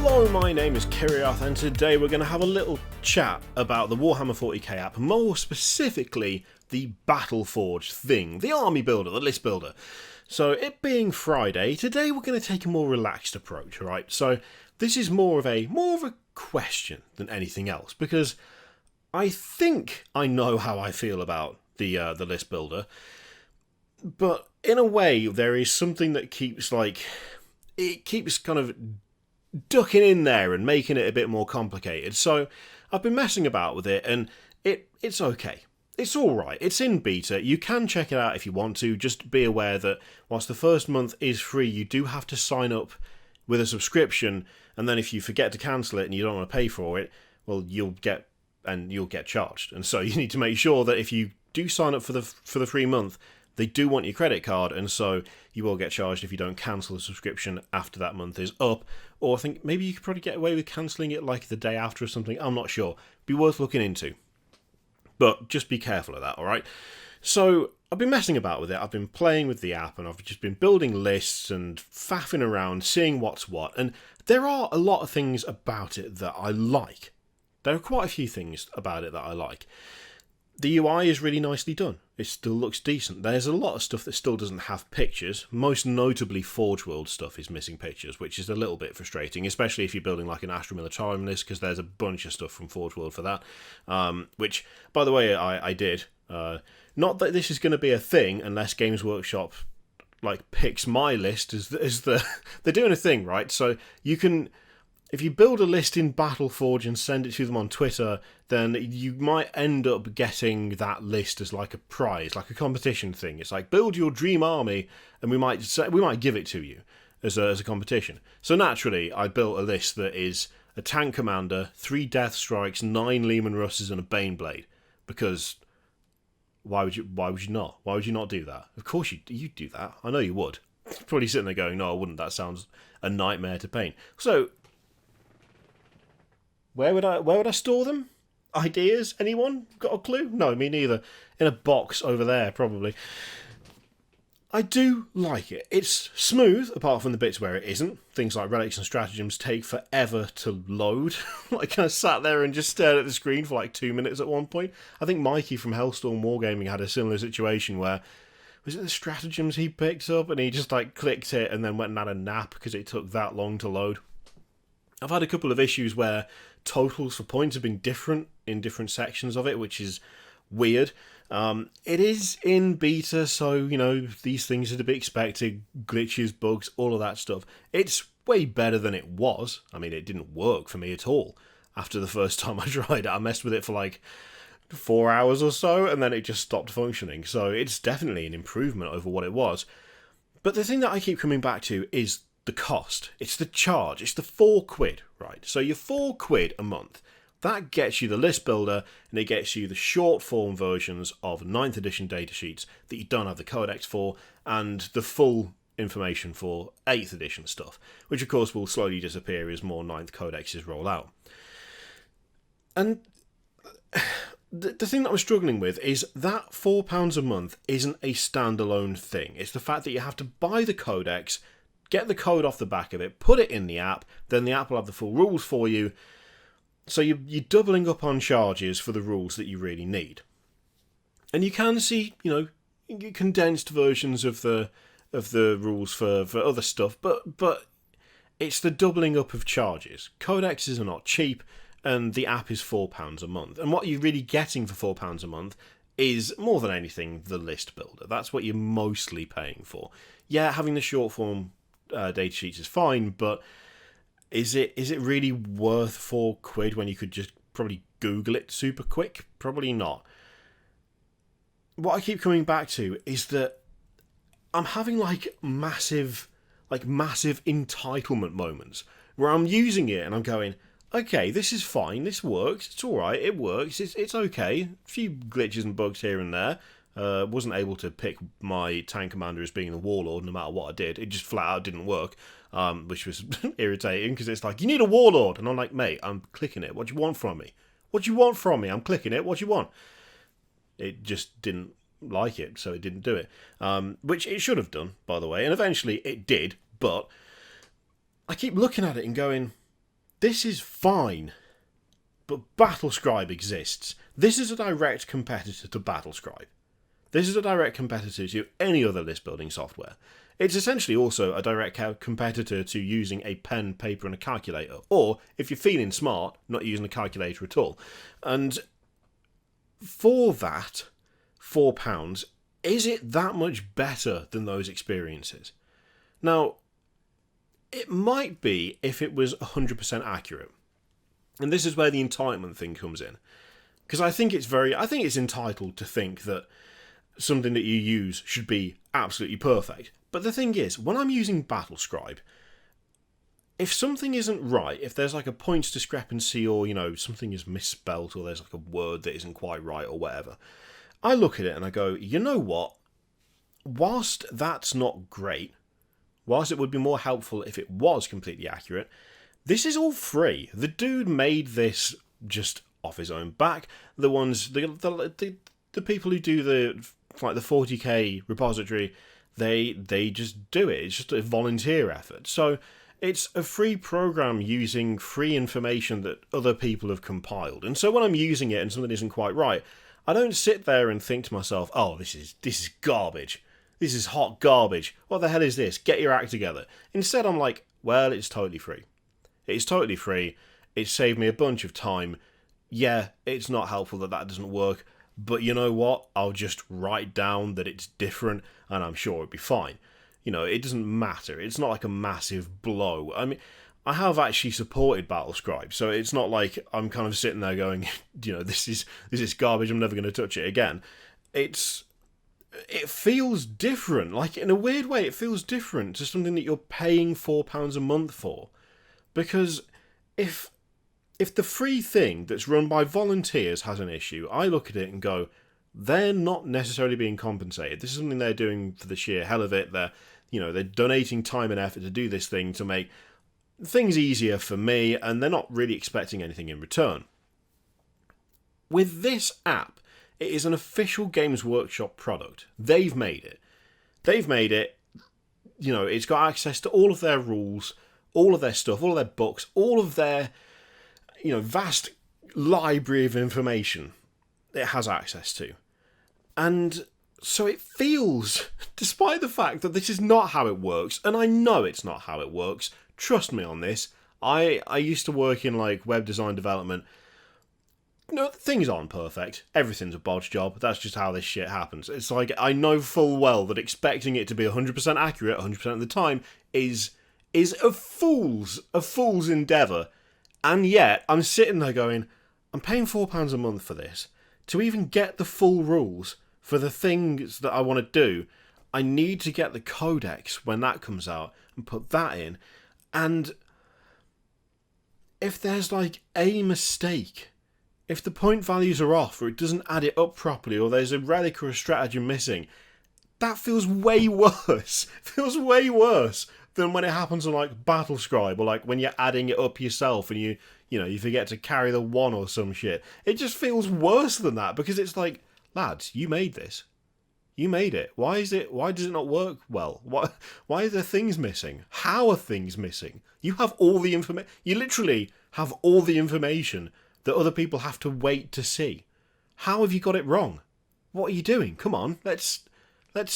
Hello, my name is Kiriath, and today we're going to have a little chat about the Warhammer 40k app, more specifically the Battleforge thing, the army builder, the list builder. So it being Friday, today we're going to take a more relaxed approach, alright? So this is more of a question than anything else, because I think I know how I feel about the list builder, but in a way there is something that keeps kind of ducking in there and making it a bit more complicated. So I've been messing about with it, and it's okay. It's alright. It's in beta. You can check it out if you want to. Just be aware that whilst the first month is free, you do have to sign up with a subscription, and then if you forget to cancel it and you don't want to pay for it, well, you'll get charged. And so you need to make sure that if you do sign up for the free month, they do want your credit card, and so you will get charged if you don't cancel the subscription after that month is up. Or I think maybe you could probably get away with cancelling it like the day after or something. I'm not sure. Be worth looking into. But just be careful of that, alright? So I've been messing about with it. I've been playing with the app, and I've just been building lists and faffing around, seeing what's what. And there are a lot of things about it that I like. There are quite a few things about it that I like. The UI is really nicely done. It still looks decent. There's a lot of stuff that still doesn't have pictures. Most notably, Forge World stuff is missing pictures, which is a little bit frustrating, especially if you're building like an Astra Militarum list, because there's a bunch of stuff from Forge World for that. Which, by the way, I did. Not that this is going to be a thing unless Games Workshop picks my list as the they're doing a thing, right? So you can, if you build a list in Battleforge and send it to them on Twitter, then you might end up getting that list as like a prize, like a competition thing. It's like, build your dream army, and we might give it to you as a competition. So naturally, I built a list that is a tank commander, 3 Death Strikes, 9 Lehman Russes, and a Baneblade. Because why would you not? Why would you not do that? Of course you'd do that. I know you would. You're probably sitting there going, no, I wouldn't. That sounds a nightmare to paint. So where would I store them? Ideas? Anyone got a clue? No, me neither. In a box over there, probably. I do like it. It's smooth, apart from the bits where it isn't. Things like relics and stratagems take forever to load. I kind of sat there and just stared at the screen for like 2 minutes at one point. I think Mikey from Hellstorm Wargaming had a similar situation where, was it the stratagems he picked up and he just clicked it and then went and had a nap because it took that long to load. I've had a couple of issues where totals for points have been different in different sections of it, which is weird. It is in beta, so, these things are to be expected. Glitches, bugs, all of that stuff. It's way better than it was. I mean, it didn't work for me at all. After the first time I tried it, I messed with it for 4 hours or so, and then it just stopped functioning. So it's definitely an improvement over what it was. But the thing that I keep coming back to is the cost. It's the charge. It's the £4, right? So you're £4 a month. That gets you the list builder, and it gets you the short form versions of 9th edition datasheets that you don't have the codex for, and the full information for 8th edition stuff, which of course will slowly disappear as more 9th codexes roll out. And the thing that I'm struggling with is that £4 a month isn't a standalone thing. It's the fact that you have to buy the codex, get the code off the back of it, put it in the app, then the app will have the full rules for you. So you're doubling up on charges for the rules that you really need. And you can see, condensed versions of the rules for other stuff, but it's the doubling up of charges. Codexes are not cheap, and the app is £4 a month. And what you're really getting for £4 a month is, more than anything, the list builder. That's what you're mostly paying for. Yeah, having the short form data sheets is fine, but is it really worth £4 when you could just probably Google it super quick? Probably not. What I keep coming back to is that I'm having massive entitlement moments where I'm using it and I'm going, okay, this is fine, this works, it's alright, it works, it's okay. A few glitches and bugs here and there. Wasn't able to pick my tank commander as being the warlord no matter what I did. It just flat out didn't work, which was irritating because it's like, you need a warlord, and I'm like, mate, I'm clicking it. What do you want from me? What do you want from me? I'm clicking it. What do you want? It just didn't like it, so it didn't do it. Which it should have done, by the way, and eventually it did, but I keep looking at it and going, this is fine, but Battlescribe exists. This is a direct competitor to Battlescribe. This is a direct competitor to any other list building software. It's essentially also a direct competitor to using a pen, paper and a calculator. Or, if you're feeling smart, not using a calculator at all. And for that, £4, is it that much better than those experiences? Now, it might be if it was 100% accurate. And this is where the entitlement thing comes in. Because I think it's entitled to think that something that you use should be absolutely perfect. But the thing is, when I'm using Battlescribe, if something isn't right, if there's like a points discrepancy or, something is misspelt or there's like a word that isn't quite right or whatever, I look at it and I go, you know what? Whilst that's not great, whilst it would be more helpful if it was completely accurate, this is all free. The dude made this just off his own back. The people who do the 40k repository, they just do it. It's just a volunteer effort. So it's a free program using free information that other people have compiled. And so when I'm using it and something isn't quite right, I don't sit there and think to myself, oh, this is garbage. This is hot garbage. What the hell is this? Get your act together. Instead, I'm like, well, it's totally free. It's totally free. It saved me a bunch of time. Yeah, it's not helpful that doesn't work. But you know what? I'll just write down that it's different and I'm sure it'll be fine. It doesn't matter. It's not like a massive blow. I mean, I have actually supported Battlescribe, so it's not like I'm kind of sitting there going, this is garbage, I'm never going to touch it again. It feels different. Like, in a weird way, it feels different to something that you're paying £4 a month for. Because if the free thing that's run by volunteers has an issue, I look at it and go, they're not necessarily being compensated. This is something they're doing for the sheer hell of it. They're donating time and effort to do this thing to make things easier for me, and they're not really expecting anything in return. With this app, it is an official Games Workshop product. They've made it. It's got access to all of their rules, all of their stuff, all of their books, all of their, vast library of information it has access to. And so it feels, despite the fact that this is not how it works, and I know it's not how it works, trust me on this, I used to work in web design development. Things aren't perfect. Everything's a bodge job. That's just how this shit happens. It's like, I know full well that expecting it to be 100% accurate 100% of the time is a fool's endeavour. And yet, I'm sitting there going, I'm paying £4 a month for this. To even get the full rules for the things that I want to do, I need to get the codex when that comes out and put that in. And if there's a mistake, if the point values are off or it doesn't add it up properly or there's a relic or a stratagem missing, that feels way worse. Feels way worse than when it happens on Battlescribe or when you're adding it up yourself and you forget to carry the 1 or some shit. It just feels worse than that because it's like, lads, you made this. You made it. Why does it not work well? Why are there things missing? How are things missing? You have all the information. You literally have all the information that other people have to wait to see. How have you got it wrong? What are you doing? Come on, let's up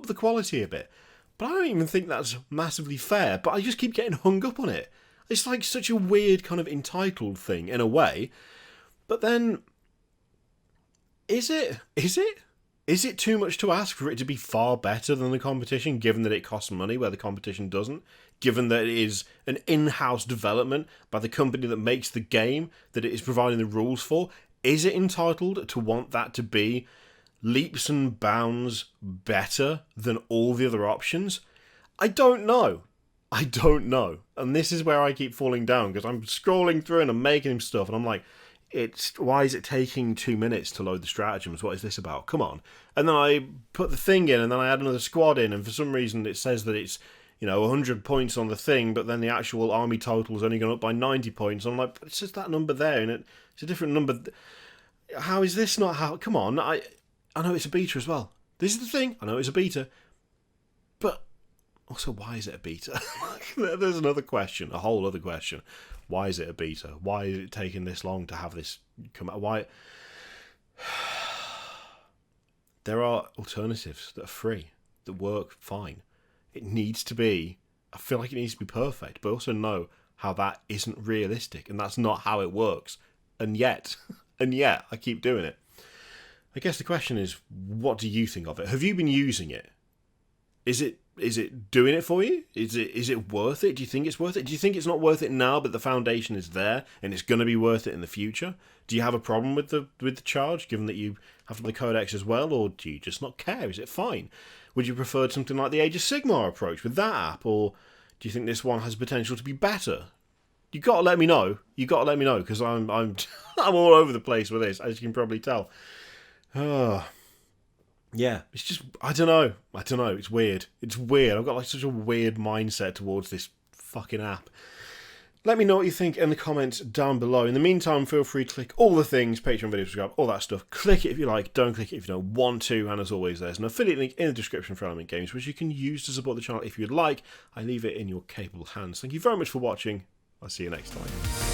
the quality a bit. But I don't even think that's massively fair. But I just keep getting hung up on it. It's such a weird kind of entitled thing in a way. But then, is it too much to ask for it to be far better than the competition, given that it costs money where the competition doesn't? Given that it is an in-house development by the company that makes the game that it is providing the rules for? Is it entitled to want that to be leaps and bounds better than all the other options? I don't know. And this is where I keep falling down, because I'm scrolling through and I'm making stuff and I'm like, why is it taking 2 minutes to load the stratagems? What is this about? Come on. And then I put the thing in and then I add another squad in, and for some reason it says that it's 100 points on the thing, but then the actual army total is only gone up by 90 points. I'm like, but it's just that number there, and it's a different number. How is this not how? Come on, I know it's a beta as well. This is the thing. I know it's a beta, but Also, why is it a beta? There's another question, a whole other question. Why is it a beta? Why is it taking this long to have this come out? Why? There are alternatives that are free, that work fine. It needs to be, I feel like it needs to be perfect, but also know how that isn't realistic, and that's not how it works. And yet, I keep doing it. I guess the question is, what do you think of it? Have you been using it? Is it doing it for you? Is it worth it? Do you think it's worth it? Do you think it's not worth it now, but the foundation is there and it's going to be worth it in the future? Do you have a problem with the charge, given that you have the codex as well, or do you just not care? Is it fine? Would you prefer something like the Age of Sigmar approach with that app, or do you think this one has potential to be better? You got to let me know. You got to let me know, because I'm I'm all over the place with this, as you can probably tell. Yeah, it's just, I don't know. It's weird. I've got like such a weird mindset towards this fucking app. Let me know what you think in the comments down below. In the meantime, feel free to click all the things, Patreon, video, subscribe, all that stuff. Click it if you like, don't click it if you don't want to. And as always, there's an affiliate link in the description for Element Games, which you can use to support the channel if you'd like. I leave it in your capable hands. Thank you very much for watching. I'll see you next time.